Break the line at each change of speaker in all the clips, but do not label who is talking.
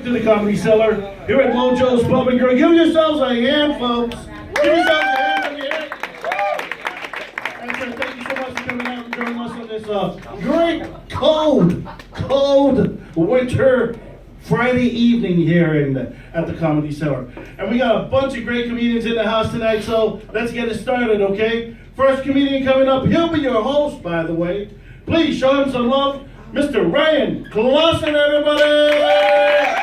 To the Comedy Cellar here at Mojo's Pub and Grill. Give yourselves a hand, folks. Give yourselves a hand on the head. Thank you so much for coming out and joining us on this great cold winter Friday evening here at the Comedy Cellar. And we got a bunch of great comedians in the house tonight, so let's get it started, okay? First comedian coming up, he'll be your host, by the way. Please show him some love, Mr. Ryan Clausen, everybody!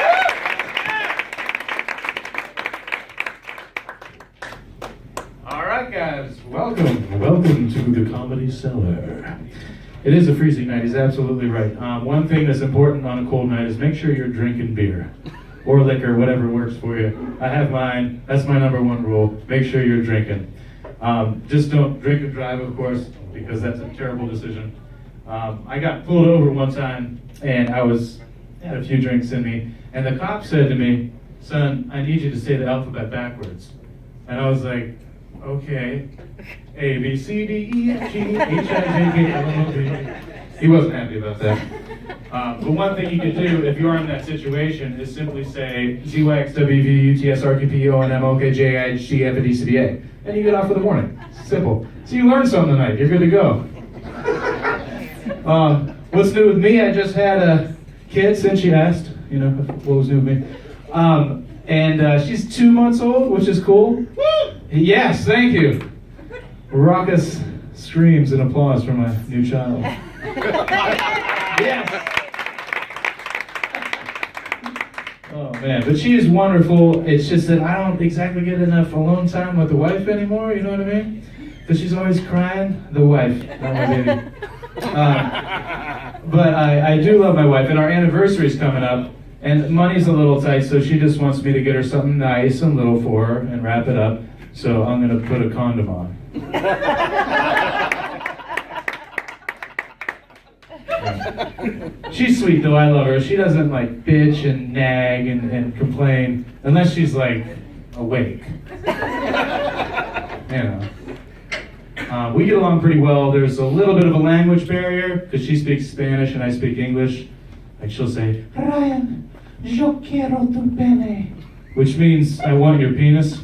All right, guys, welcome to the Comedy Cellar. It is a freezing night, he's absolutely right. One thing that's important on a cold night is make sure you're drinking beer or liquor, whatever works for you. I have mine, that's my number one rule, make sure you're drinking. Just don't drink and drive, of course, because that's a terrible decision. I got pulled over one time and I had a few drinks in me, and the cop said to me, "Son, I need you to say the alphabet backwards." And I was like, okay, A, B, C, D, E, F, G, H, I, J, K, L, M, N, O, P. He wasn't happy about that. But one thing you can do if you are in that situation is simply say Z, Y, X, W, V, U, T, S, R, Q, P, O, N, M, O, K, J, I, H, G, F, D, C, D, A. And you get off for the morning. It's simple. So you learned something tonight. You're good to go. What's new with me? I just had a kid since she asked, what was new with me. And she's 2 months old, which is cool. Yes, thank you. Raucous screams and applause for my new child. Yes. Oh man, but she is wonderful. It's just that I don't exactly get enough alone time with the wife anymore, you know what I mean? Because she's always crying. The wife, not my baby. But I do love my wife, and our anniversary's coming up. And money's a little tight, so she just wants me to get her something nice and little for her and wrap it up. So I'm going to put a condom on. She's sweet, though. I love her. She doesn't, bitch and nag and complain unless she's, awake. We get along pretty well. There's a little bit of a language barrier because she speaks Spanish and I speak English. She'll say, "Ryan, yo quiero tu pene," which means I want your penis.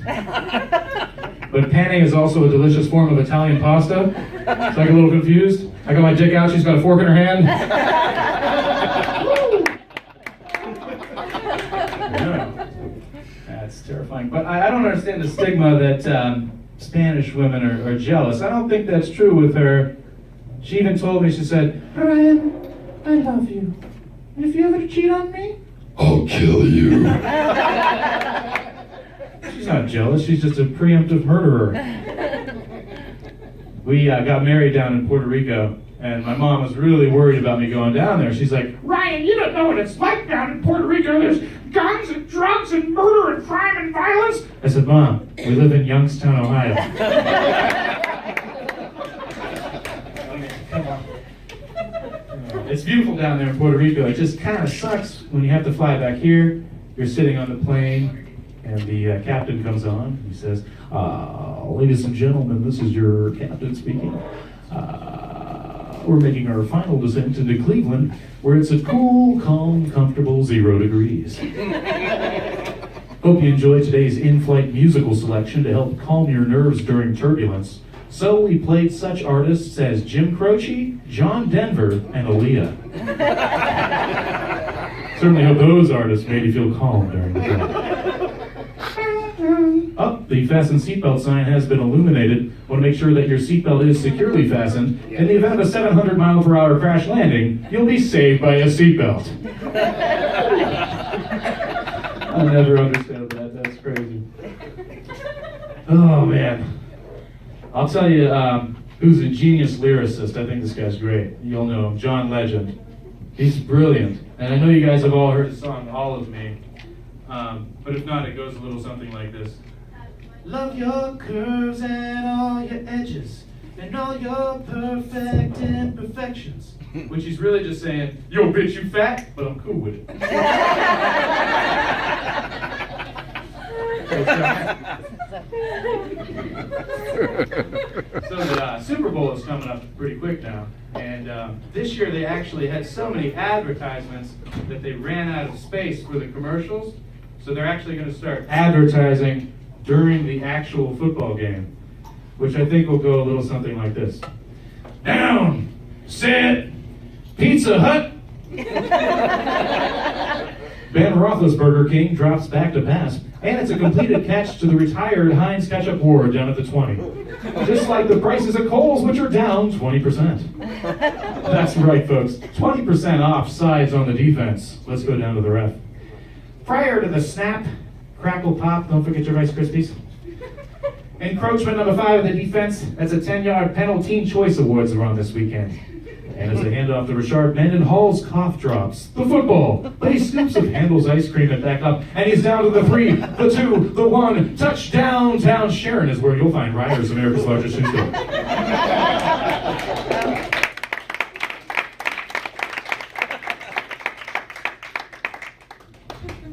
But penne is also a delicious form of Italian pasta. So I get a little confused. I got my dick out, she's got a fork in her hand. Yeah. That's terrifying. But I don't understand the stigma that Spanish women are jealous. I don't think that's true with her. She even told me, she said, "Ryan, I love you. If you ever cheat on me, I'll kill you." She's not jealous, she's just a preemptive murderer. We got married down in Puerto Rico, and my mom was really worried about me going down there. She's like, "Ryan, you don't know what it's like down in Puerto Rico. There's guns and drugs and murder and crime and violence." I said, "Mom, we live in Youngstown, Ohio." It's beautiful down there in Puerto Rico. It just kind of sucks when you have to fly back here. You're sitting on the plane, and the captain comes on. He says, "Ladies and gentlemen, this is your captain speaking. We're making our final descent into Cleveland, where it's a cool, calm, comfortable 0 degrees. Hope you enjoy today's in-flight musical selection to help calm your nerves during turbulence. So we played such artists as Jim Croce, John Denver, and Aaliyah. Certainly hope those artists made you feel calm during the flight. Oh, the fasten seatbelt sign has been illuminated. Want to make sure that your seatbelt is securely fastened. In the event of a 700-mile-per-hour crash landing, you'll be saved by a seatbelt." I never understood that. That's crazy. Oh, man. I'll tell you who's a genius lyricist. I think this guy's great. You'll know him, John Legend. He's brilliant. And I know you guys have all heard the song All of Me. But if not, it goes a little something like this. Love your curves and all your edges and all your perfect imperfections. Which he's really just saying, "Yo, bitch, you fat, but I'm cool with it." So the Super Bowl is coming up pretty quick now, and this year they actually had so many advertisements that they ran out of space for the commercials, so they're actually going to start advertising during the actual football game, which I think will go a little something like this. Down, sit, Pizza Hut. Ben Roethlisberger King drops back to pass, and it's a completed catch to the retired Heinz Ketchup Ward down at the 20. Just like the prices at Kohl's, which are down 20%. That's right, folks. 20% off sides on the defense. Let's go down to the ref. Prior to the snap, crackle, pop, don't forget your Rice Krispies. Encroachment number 5 of the defense. That's a 10-yard penalty. Team Choice Awards are on this weekend. And as a handoff to Rashard Mendenhall's cough drops. The football. But he scoops of Handel's ice cream and back up. And he's down to the 3, the 2, the 1. Touchdown, town. Sharon is where you'll find Ryder's, America's largest shoe store.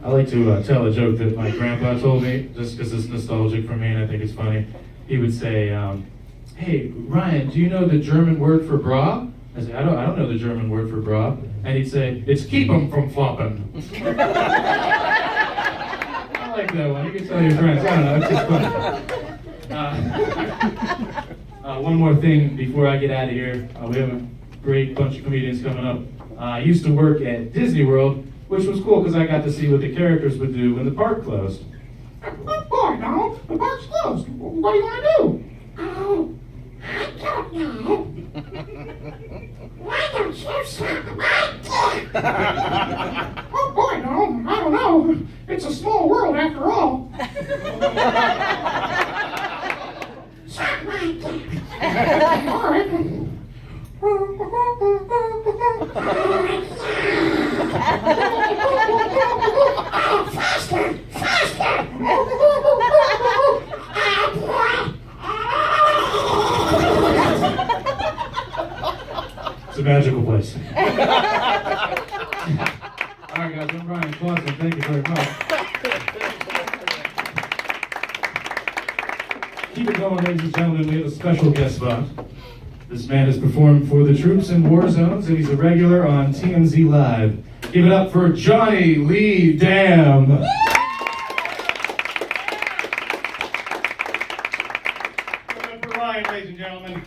I like to tell a joke that my grandpa told me, just because it's nostalgic for me and I think it's funny. He would say, hey, Ryan, do you know the German word for bra? I say, I don't know the German word for bra. And he'd say, it's keep 'em from flopping. I like that one. You can tell your friends. I don't know, it's just fun. One more thing before I get out of here. We have a great bunch of comedians coming up. I used to work at Disney World, which was cool because I got to see what the characters would do when the park closed. Oh, boy, no, the park's closed. What do you want to do? Oh, I don't know. Why don't you suck my dick? Oh, boy, no, I don't know. It's a small world after all. Suck my dick. All right. Faster! Faster! It's a magical place. All right, guys, I'm Brian Clausen. Thank you very much. Keep it going, ladies and gentlemen. We have a special guest spot. This man has performed for the troops in war zones, and he's a regular on TMZ Live. Give it up for Johnny Lee Dam. Give it up for Ryan, ladies and gentlemen.